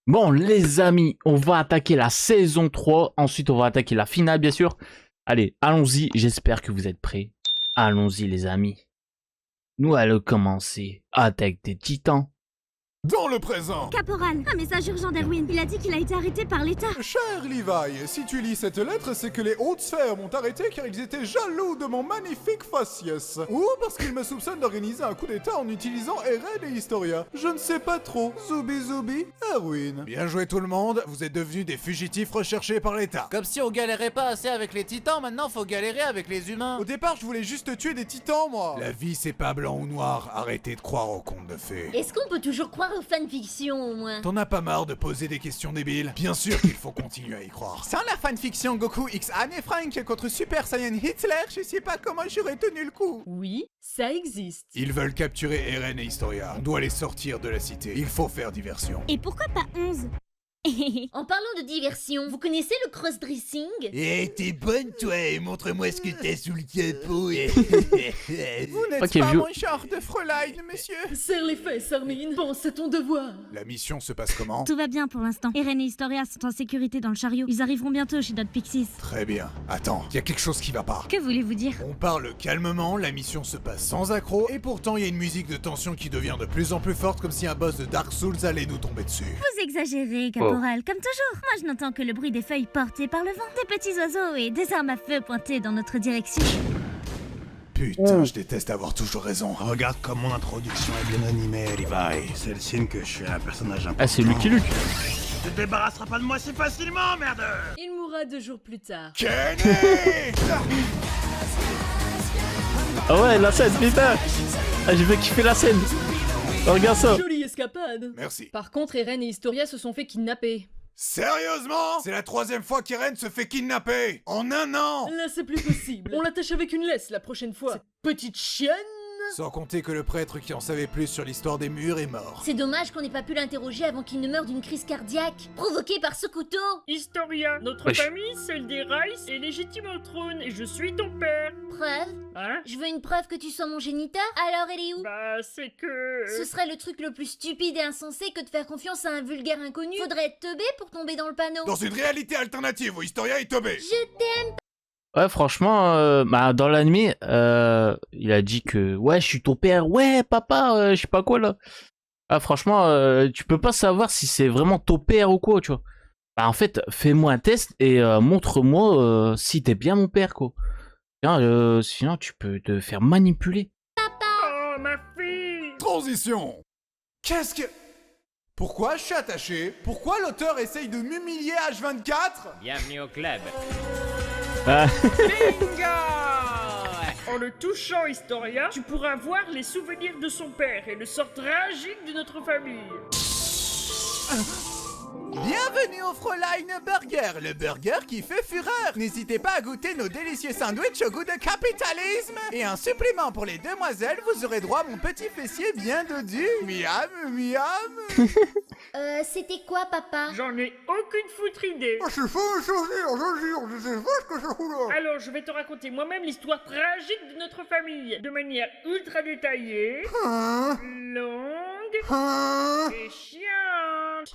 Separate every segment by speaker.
Speaker 1: Bon, les amis, on va attaquer la saison 3. Ensuite, on va attaquer la finale, bien sûr. Allez, allons-y. J'espère que vous êtes prêts. Allons-y, les amis. Nous allons commencer avec des titans.
Speaker 2: Dans le présent.
Speaker 3: Caporal, un message urgent d'Erwin. Il a dit qu'il a été arrêté par l'État.
Speaker 2: Cher Levi, si tu lis cette lettre, c'est que les hautes sphères m'ont arrêté car ils étaient jaloux de mon magnifique faciès. Ou parce qu'ils me soupçonnent d'organiser un coup d'état en utilisant Eren et Historia. Je ne sais pas trop. Zoubi Zoubi, Erwin. Bien joué tout le monde, vous êtes devenus des fugitifs recherchés par l'État.
Speaker 4: Comme si on galérait pas assez avec les titans, maintenant faut galérer avec les humains.
Speaker 2: Au départ, je voulais juste tuer des titans, moi. La vie, c'est pas blanc ou noir. Arrêtez de croire aux contes de fées.
Speaker 3: Est-ce qu'on peut toujours croire aux fanfictions au moins?
Speaker 2: T'en as pas marre de poser des questions débiles? Bien sûr qu'il faut continuer à y croire. Sans la fanfiction Goku X Anne Frank contre Super Saiyan Hitler, je sais pas comment j'aurais tenu le coup.
Speaker 5: Oui, ça existe.
Speaker 2: Ils veulent capturer Eren et Historia. On doit les sortir de la cité. Il faut faire diversion.
Speaker 3: Et pourquoi pas 11? En parlant de diversion, vous connaissez le cross-dressing?
Speaker 4: Eh, t'es bonne toi, montre-moi ce que t'as sous le capot.
Speaker 2: Vous n'êtes
Speaker 1: Ok,
Speaker 2: pas
Speaker 1: vieux.
Speaker 2: mon genre de Fräulein, monsieur.
Speaker 5: Serre les fesses, Armin. Pense à ton devoir.
Speaker 2: La mission se passe comment?
Speaker 3: Tout va bien pour l'instant. Eren et Historia sont en sécurité dans le chariot. Ils arriveront bientôt chez Dot Pixies.
Speaker 2: Très bien. Attends, il y a quelque chose qui va pas.
Speaker 3: Que voulez-vous dire?
Speaker 2: On parle calmement, la mission se passe sans accroc, et pourtant il y a une musique de tension qui devient de plus en plus forte comme si un boss de Dark Souls allait nous tomber dessus.
Speaker 3: Vous exagérez, Caporal, comme toujours. Moi, je n'entends que le bruit des feuilles portées par le vent, des petits oiseaux et des armes à feu pointées dans notre direction.
Speaker 2: Putain, je déteste avoir toujours raison.
Speaker 6: Regarde comme mon introduction est bien animée, Levi. C'est le signe que je suis un personnage important.
Speaker 1: Ah, c'est Lucky Luke.
Speaker 6: Tu te débarrasseras pas de moi si facilement, merde.
Speaker 5: Il mourra 2 jours plus tard.
Speaker 2: Kenny.
Speaker 1: Ah ouais, la scène, putain. Ah, j'ai fait kiffer la scène. Oh, regarde ça.
Speaker 5: Jolie escapade.
Speaker 2: Merci.
Speaker 5: Par contre, Eren et Historia se sont fait kidnapper.
Speaker 2: Sérieusement? C'est la 3e fois qu'Eren se fait kidnapper. En un an.
Speaker 5: Là, c'est plus possible. On l'attache avec une laisse la prochaine fois. Cette petite chienne.
Speaker 2: Sans compter que le prêtre qui en savait plus sur l'histoire des murs est mort.
Speaker 3: C'est dommage qu'on n'ait pas pu l'interroger avant qu'il ne meure d'une crise cardiaque, provoquée par ce couteau.
Speaker 7: Historia, notre
Speaker 1: Wesh.
Speaker 7: famille, celle des Rice, est légitime au trône et je suis ton père.
Speaker 3: Preuve?
Speaker 7: Hein?
Speaker 3: Je veux une preuve que tu sois mon géniteur. Alors, elle est où?
Speaker 7: Bah, c'est que...
Speaker 3: Ce serait le truc le plus stupide et insensé que de faire confiance à un vulgaire inconnu. Faudrait être teubé pour tomber dans le panneau.
Speaker 2: Dans une réalité alternative où Historia est tombé.
Speaker 3: Je t'aime.
Speaker 1: Ouais, franchement, bah, dans l'anime, il a dit que ouais, je suis ton père. Ouais, papa, je sais pas quoi là. Ah, franchement, tu peux pas savoir si c'est vraiment ton père ou quoi, tu vois. Bah, en fait, fais-moi un test et montre-moi si t'es bien mon père, quoi. Sinon, tu peux te faire manipuler.
Speaker 7: Oh, ma fille!
Speaker 2: Transition. Qu'est-ce que... Pourquoi je suis attaché? Pourquoi l'auteur essaye de m'humilier H24?
Speaker 7: Bienvenue au club.
Speaker 1: Ah.
Speaker 7: Bingo! En le touchant, Historia, tu pourras voir les souvenirs de son père et le sort tragique de notre famille.
Speaker 2: Bienvenue au Fräulein Burger, le burger qui fait fureur. N'hésitez pas à goûter nos délicieux sandwichs au goût de capitalisme. Et un supplément pour les demoiselles, vous aurez droit à mon petit fessier bien dodu. Miam, miam.
Speaker 3: C'était quoi, papa?
Speaker 7: J'en ai aucune foutre idée.
Speaker 2: Je sais pas ce que ça fout là.
Speaker 7: Alors, je vais te raconter moi-même l'histoire tragique de notre famille, de manière ultra détaillée, longue et chiante.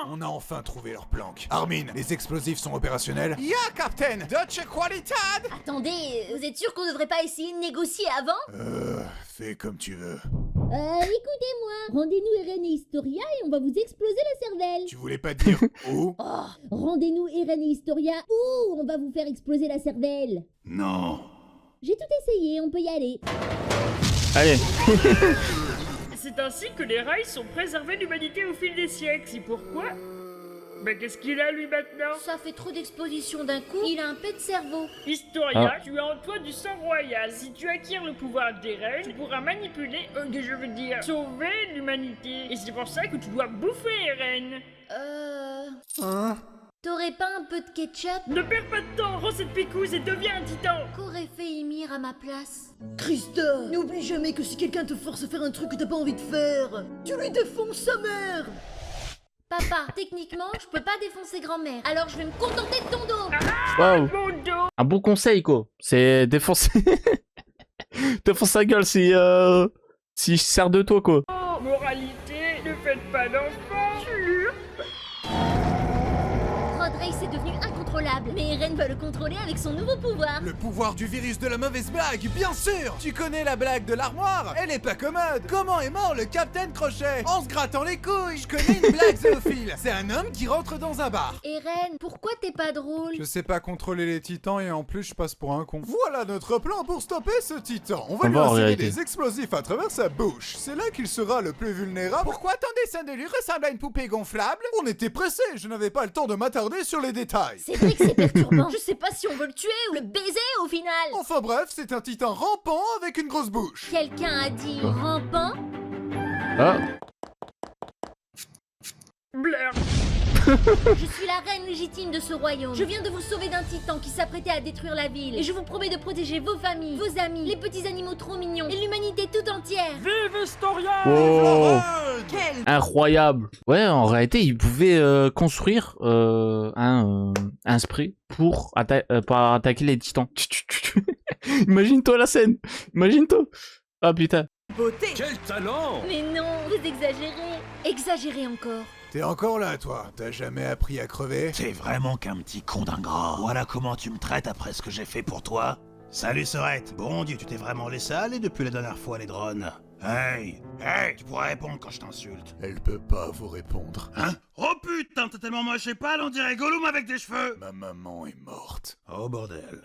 Speaker 2: On a enfin trouvé leur planque. Armin, les explosifs sont opérationnels? Ya, Captain! Deutsche Qualität!
Speaker 3: Attendez, vous êtes sûr qu'on devrait pas essayer de négocier avant?
Speaker 2: Fais comme tu veux.
Speaker 3: Écoutez-moi, rendez-nous Eren et Historia et on va vous exploser la cervelle.
Speaker 2: Tu voulais pas dire où?
Speaker 3: Rendez-nous Eren et Historia ou on va vous faire exploser la cervelle.
Speaker 6: Non.
Speaker 3: J'ai tout essayé, on peut y aller.
Speaker 1: Allez.
Speaker 7: C'est ainsi que les rails sont préservés de l'humanité au fil des siècles. C'est pourquoi? Mais qu'est-ce qu'il a lui maintenant?
Speaker 3: Ça fait trop d'exposition d'un coup, il a un peu de cerveau.
Speaker 7: Historia, tu as en toi du sang royal. Si tu acquiers le pouvoir d'Eren, tu pourras manipuler, je veux dire, sauver l'humanité. Et c'est pour ça que tu dois bouffer Eren.
Speaker 3: T'aurais pas un peu de ketchup?
Speaker 7: Ne perds pas de temps, rends cette picouse et deviens un titan.
Speaker 3: Qu'aurait fait Ymir à ma place?
Speaker 5: Christa, n'oublie jamais que si quelqu'un te force à faire un truc que t'as pas envie de faire, tu lui défonces sa mère.
Speaker 3: Papa, techniquement, je peux pas défoncer grand-mère, alors je vais me contenter de ton dos.
Speaker 1: Waouh.
Speaker 7: Mon dos.
Speaker 1: Un bon conseil, quoi. C'est défoncer. Défonce sa gueule si je sers de toi, quoi.
Speaker 7: Moralité, ne faites pas d'enfants.
Speaker 3: feuille, c'est devenu incontrôlable. Mais Eren va le contrôler avec son nouveau pouvoir.
Speaker 2: Le pouvoir du virus de la mauvaise blague, bien sûr. Tu connais la blague de l'armoire? Elle est pas commode. Comment est mort le Capitaine Crochet? En se grattant les couilles. Je connais une blague zoophile. C'est un homme qui rentre dans un bar.
Speaker 3: Eren, pourquoi t'es pas drôle?
Speaker 2: Je sais pas contrôler les titans et en plus je passe pour un con. Voilà notre plan pour stopper ce titan. On va lui insérer des explosifs à travers sa bouche. C'est là qu'il sera le plus vulnérable. Pourquoi ton dessin de lui ressemble à une poupée gonflable? On était pressés, je n'avais pas le temps de m'attarder sur les détails.
Speaker 3: C'est vrai que c'est perturbant. Je sais pas si on veut le tuer ou le baiser au final.
Speaker 2: Enfin bref, c'est un titan rampant avec une grosse bouche.
Speaker 3: Quelqu'un a dit rampant?
Speaker 1: Ah,
Speaker 7: Blair.
Speaker 3: Je suis la reine légitime de ce royaume. Je viens de vous sauver d'un titan qui s'apprêtait à détruire la ville. Et je vous promets de protéger vos familles, vos amis, les petits animaux trop mignons et l'humanité tout entière.
Speaker 7: Vive Historia!
Speaker 1: oh, incroyable. Ouais, en réalité, il pouvait construire un spray pour attaquer les titans. Imagine-toi la scène. Imagine-toi. Ah putain.
Speaker 8: Quel talent!
Speaker 3: Mais non, vous exagérez. Exagérez encore.
Speaker 2: T'es encore là, toi? T'as jamais appris à crever?
Speaker 6: T'es vraiment qu'un petit con d'ingrat. Voilà comment tu me traites après ce que j'ai fait pour toi. Salut Sorette. Bon Dieu, tu t'es vraiment laissé aller depuis la dernière fois, les drones. Hey, tu pourrais répondre quand je t'insulte.
Speaker 2: Elle peut pas vous répondre.
Speaker 6: Hein? Oh putain, t'es tellement moche et pâle, on dirait Gollum avec des cheveux.
Speaker 2: Ma maman est morte.
Speaker 6: Oh bordel.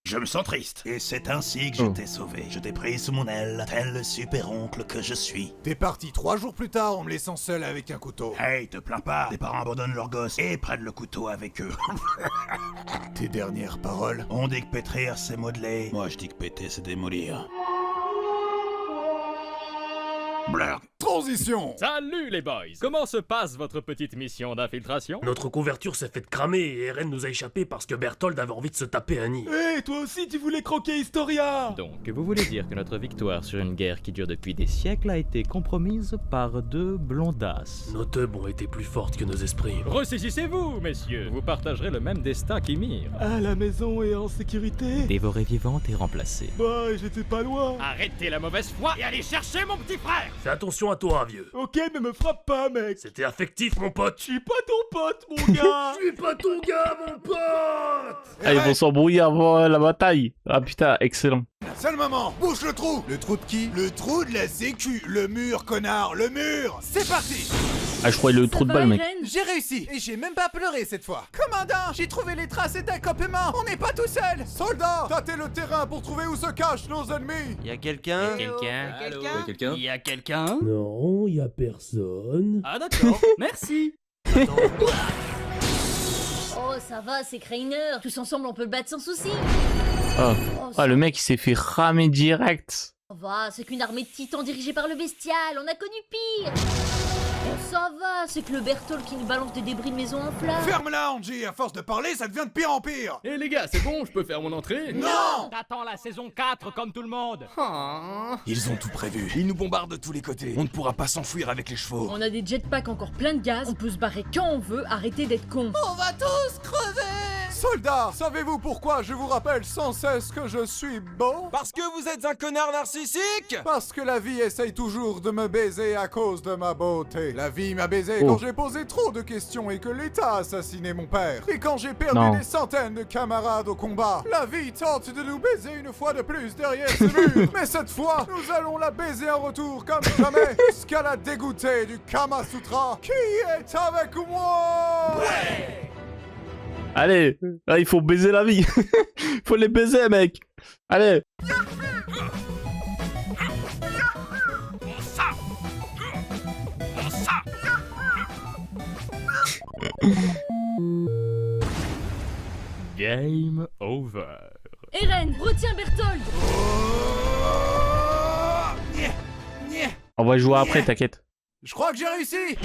Speaker 6: Je me sens triste. Et c'est ainsi que je t'ai sauvé. Je t'ai pris sous mon aile, tel le super-oncle que je suis.
Speaker 2: T'es parti 3 jours plus tard en me laissant seul avec un couteau.
Speaker 6: Hey, te plains pas. Tes parents abandonnent leurs gosses et prennent le couteau avec eux.
Speaker 2: Tes dernières paroles?
Speaker 6: On dit que pétrir, c'est modeler. Moi, je dis que péter, c'est démolir. Blurg.
Speaker 2: Transition!
Speaker 8: Salut les boys! Comment se passe votre petite mission d'infiltration?
Speaker 9: Notre couverture s'est faite cramer et Eren nous a échappé parce que Berthold avait envie de se taper Annie.
Speaker 10: Hé, toi aussi tu voulais croquer Historia!
Speaker 11: Donc, vous voulez dire que notre victoire sur une guerre qui dure depuis des siècles a été compromise par deux blondasses?
Speaker 9: Nos teubs ont été plus fortes que nos esprits.
Speaker 8: Ressaisissez-vous, messieurs! Vous partagerez le même destin qu'Ymir.
Speaker 10: Ah, la maison est en sécurité?
Speaker 11: Dévorée vivante et remplacée.
Speaker 10: Bah, j'étais pas loin.
Speaker 8: Arrêtez la mauvaise foi et allez chercher mon petit frère!
Speaker 9: Fais attention à toi, vieux.
Speaker 10: Ok, mais me frappe pas, mec.
Speaker 9: C'était affectif, mon pote.
Speaker 10: Je suis pas ton pote, mon gars.
Speaker 9: Je suis pas ton gars, mon pote.
Speaker 1: Ah, ils vont s'embrouiller avant la bataille. Ah putain, excellent.
Speaker 2: Seul moment, bouche le trou. Le trou de qui? Le trou de la sécu. Le mur, connard, le mur. C'est parti.
Speaker 1: Ah, je croyais le trou de balle, mec.
Speaker 2: J'ai réussi, et j'ai même pas pleuré cette fois. Commandant, j'ai trouvé les traces d'accouplement. On n'est pas tout seul. Soldat, tâtez le terrain pour trouver où se cachent nos ennemis.
Speaker 12: Y'a quelqu'un?
Speaker 8: Quelqu'un?
Speaker 12: Y'a quelqu'un?
Speaker 9: Non, y a personne.
Speaker 12: Ah d'accord, merci.
Speaker 3: Oh, ça va, c'est Crainer. Tous ensemble, on peut le battre sans souci.
Speaker 1: Ah,
Speaker 3: Oh,
Speaker 1: le mec il s'est fait ramer direct.
Speaker 3: ça va, c'est qu'une armée de titans dirigée par le bestial. On a connu pire. Oh, ça va, c'est que le Berthold qui nous balance des débris de maison en flammes.
Speaker 2: Ferme-la, Angie. À force de parler, ça devient de pire en pire.
Speaker 8: Eh les gars, c'est bon, je peux faire mon entrée?
Speaker 2: Non.
Speaker 8: T'attends la saison 4 comme tout le monde.
Speaker 10: Ils ont tout prévu. Ils nous bombardent de tous les côtés. On ne pourra pas s'enfuir avec les chevaux.
Speaker 7: On a des jetpacks encore plein de gaz, on peut se barrer quand on veut, arrêtez d'être cons.
Speaker 2: On va tous crever. Soldats, savez-vous pourquoi je vous rappelle sans cesse que je suis beau?
Speaker 10: Parce que vous êtes un connard narcissique.
Speaker 2: Parce que la vie essaye toujours de me baiser à cause de ma beauté. La vie m'a baisé quand j'ai posé trop de questions et que l'État a assassiné mon père. Et quand j'ai perdu des centaines de camarades au combat. La vie tente de nous baiser une fois de plus derrière ce mur. Mais cette fois, nous allons la baiser en retour comme jamais. Jusqu'à la dégoûter du Kama Sutra. Qui est avec moi? Ouais.
Speaker 1: Allez, là, il faut baiser la vie. Il faut les baiser, mec. Allez.
Speaker 11: Game over.
Speaker 7: Eren, retiens Berthold.
Speaker 1: On va jouer après, t'inquiète.
Speaker 2: Je crois que j'ai réussi.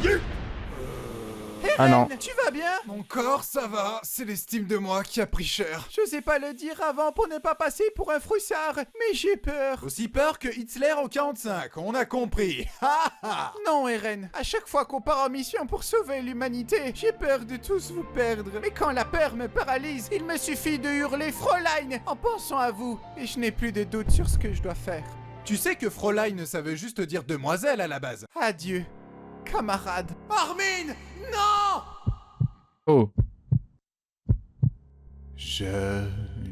Speaker 1: Ah non.
Speaker 2: Tu vas bien? Mon corps, ça va. C'est l'estime de moi qui a pris cher. Je sais pas le dire avant pour ne pas passer pour un froussard, mais j'ai peur. Aussi peur que Hitler en 45, on a compris. Non, Eren. À chaque fois qu'on part en mission pour sauver l'humanité, j'ai peur de tous vous perdre. Mais quand la peur me paralyse, il me suffit de hurler Fräulein en pensant à vous. Et je n'ai plus de doute sur ce que je dois faire. Tu sais que Fräulein, ça veut juste dire demoiselle à la base. Adieu, camarade. Armin! Non!
Speaker 1: Oh.
Speaker 2: Je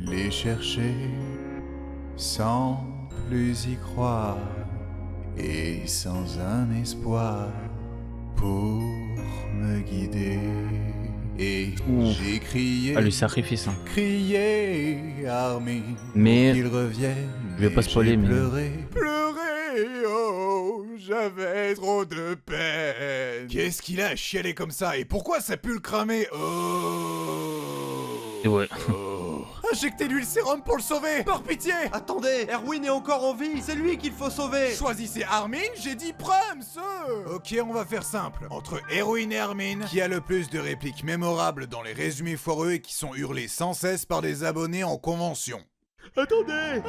Speaker 2: l'ai cherché sans plus y croire et sans un espoir pour me guider. Et j'ai crié,
Speaker 1: Ah, le sacrifice, hein.
Speaker 2: crié, Armin,
Speaker 1: Mais
Speaker 2: qu'il revienne.
Speaker 1: je vais pas spoiler, mais
Speaker 2: Pleurer, oh, j'avais trop de peine. Qu'est-ce qu'il a à chialer comme ça? Et pourquoi ça pue le cramer? Oh.
Speaker 1: et ouais.
Speaker 2: Injectez-lui le sérum pour le sauver, par pitié.
Speaker 12: Attendez, Erwin est encore en vie, c'est lui qu'il faut sauver.
Speaker 2: Choisissez Armin, j'ai dit Prums. Ok, on va faire simple. Entre Erwin et Armin, qui a le plus de répliques mémorables dans les résumés foireux et qui sont hurlés sans cesse par des abonnés en convention?
Speaker 10: Attendez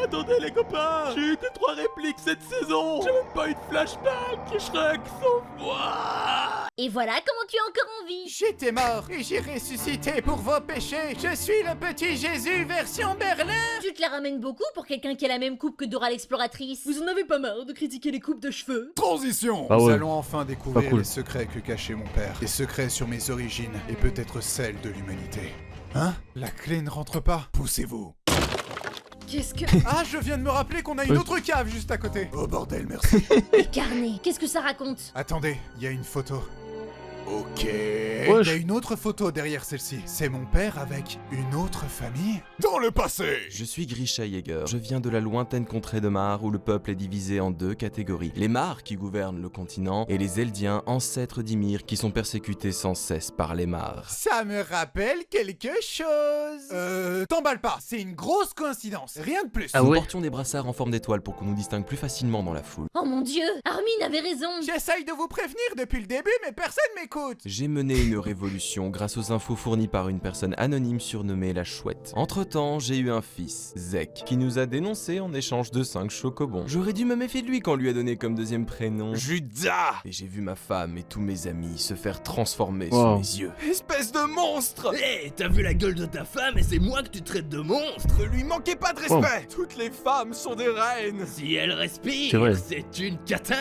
Speaker 10: les copains. J'ai eu que 3 répliques cette saison. J'ai même pas eu de flashback. Shrek sauve-moi.
Speaker 3: Et voilà comment tu es encore en vie.
Speaker 2: J'étais mort et j'ai ressuscité pour vos péchés. Je suis le petit Jésus version Berlin.
Speaker 3: Tu te la ramènes beaucoup pour quelqu'un qui a la même coupe que Dora l'exploratrice.
Speaker 5: Vous en avez pas marre de critiquer les coupes de cheveux?
Speaker 2: Transition.
Speaker 1: Ah
Speaker 2: Nous
Speaker 1: ouais.
Speaker 2: allons enfin découvrir
Speaker 1: Pas cool.
Speaker 2: les secrets que cachait mon père. Les secrets sur mes origines et peut-être celles de l'humanité. Hein? La clé ne rentre pas. Poussez-vous.
Speaker 5: Qu'est-ce que...
Speaker 2: Ah, je viens de me rappeler qu'on a une
Speaker 1: Oui.
Speaker 2: autre cave juste à côté. Oh bordel, merci.
Speaker 3: Les carnets, qu'est-ce que ça raconte?
Speaker 2: Attendez, il y a une photo. Ok. Il y a une autre photo derrière celle-ci. C'est mon père avec une autre famille? Dans le passé.
Speaker 13: Je suis Grisha Yeager. Je viens de la lointaine contrée de Mar où le peuple est divisé en 2 catégories. Les Mar qui gouvernent le continent et les Eldiens, ancêtres d'Ymir, qui sont persécutés sans cesse par les Mar.
Speaker 2: Ça me rappelle quelque chose. T'emballe pas, c'est une grosse coïncidence. Rien de plus.
Speaker 1: Ah
Speaker 13: Nous
Speaker 1: ouais.
Speaker 13: portions des brassards en forme d'étoile pour qu'on nous distingue plus facilement dans la foule.
Speaker 3: Oh mon dieu, Armin avait raison.
Speaker 2: J'essaye de vous prévenir depuis le début, mais personne m'écoute.
Speaker 13: J'ai mené une révolution grâce aux infos fournies par une personne anonyme surnommée la Chouette. Entre-temps, j'ai eu un fils, Zek, qui nous a dénoncés en échange de 5 chocobons. J'aurais dû me méfier de lui quand on lui a donné comme deuxième prénom
Speaker 10: Judas.
Speaker 13: Et j'ai vu ma femme et tous mes amis se faire transformer
Speaker 1: Wow.
Speaker 13: sous mes yeux.
Speaker 10: Espèce de monstre.
Speaker 12: Hé, t'as vu la gueule de ta femme et c'est moi que tu traites de monstre?
Speaker 10: Ne lui manquez pas de respect. Toutes les femmes sont des reines.
Speaker 12: Si elle respire,
Speaker 1: C'est vrai.
Speaker 12: c'est une catin.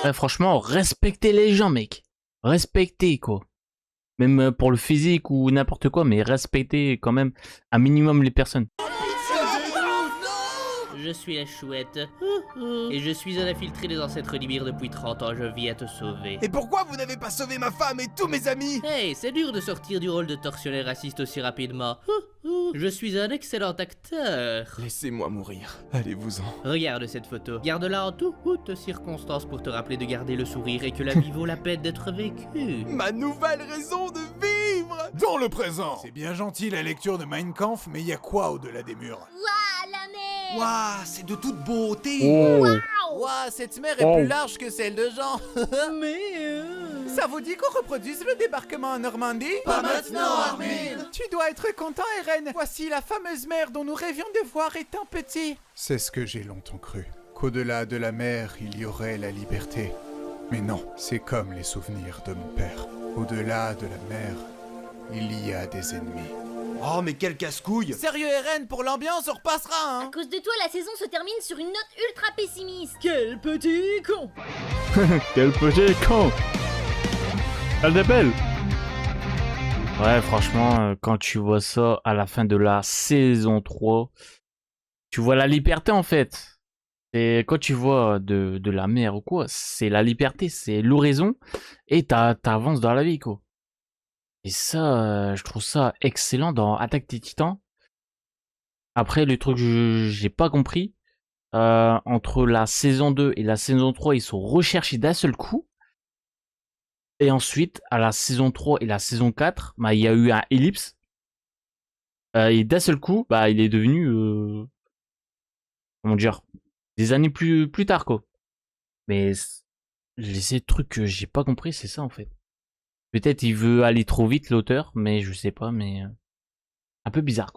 Speaker 1: Ouais, franchement, respectez les gens, mec. Respectez, quoi. Même pour le physique ou n'importe quoi, mais respectez quand même un minimum les personnes.
Speaker 14: Je suis la Chouette. Et je suis un infiltré des ancêtres d'Ymir depuis 30 ans, je viens te sauver.
Speaker 10: Et pourquoi vous n'avez pas sauvé ma femme et tous mes amis?
Speaker 14: Hey, c'est dur de sortir du rôle de tortionnaire raciste aussi rapidement. Je suis un excellent acteur.
Speaker 13: Laissez-moi mourir. Allez-vous-en.
Speaker 14: Regarde cette photo. Garde-la en toutes circonstances pour te rappeler de garder le sourire et que la vie vaut la peine d'être vécue.
Speaker 10: Ma nouvelle raison de vivre.
Speaker 2: Dans le présent. C'est bien gentil la lecture de Mein Kampf, mais il y a quoi au-delà des murs?
Speaker 3: Waouh, la mer.
Speaker 12: Waouh, c'est de toute beauté.
Speaker 1: Oh.
Speaker 2: Ouah, cette mer
Speaker 1: Oh.
Speaker 2: plus large que celle de Jean.
Speaker 5: Mais...
Speaker 2: Ça vous dit qu'on reproduise le débarquement en Normandie?
Speaker 12: Pas maintenant, Armin.
Speaker 2: Tu dois être content, Eren. Voici la fameuse mer dont nous rêvions de voir étant petits. C'est ce que j'ai longtemps cru. Qu'au-delà de la mer, il y aurait la liberté. Mais non, c'est comme les souvenirs de mon père. Au-delà de la mer, il y a des ennemis.
Speaker 12: Oh, mais quel casse-couille.
Speaker 2: Sérieux, Eren, pour l'ambiance, on repassera,
Speaker 3: À cause de toi, la saison se termine sur une note ultra pessimiste.
Speaker 5: Quel petit con.
Speaker 1: Quel petit con. Elle est belle. Ouais, franchement, quand tu vois ça à la fin de la saison 3, tu vois la liberté en fait. Et quand tu vois de la mer ou quoi, c'est la liberté, c'est l'oraison et t'avances dans la vie, quoi. Et ça, je trouve ça excellent dans Attaque des Titans. Après, le truc que j'ai pas compris, entre la saison 2 et la saison 3, ils sont recherchés d'un seul coup. Et ensuite, à la saison 3 et la saison 4, bah, il y a eu un ellipse. Et d'un seul coup, bah, il est devenu... comment dire, des années plus tard, quoi. Mais ces trucs que j'ai pas compris, c'est ça, en fait. Peut-être il veut aller trop vite, l'auteur, mais je sais pas, mais... un peu bizarre, quoi.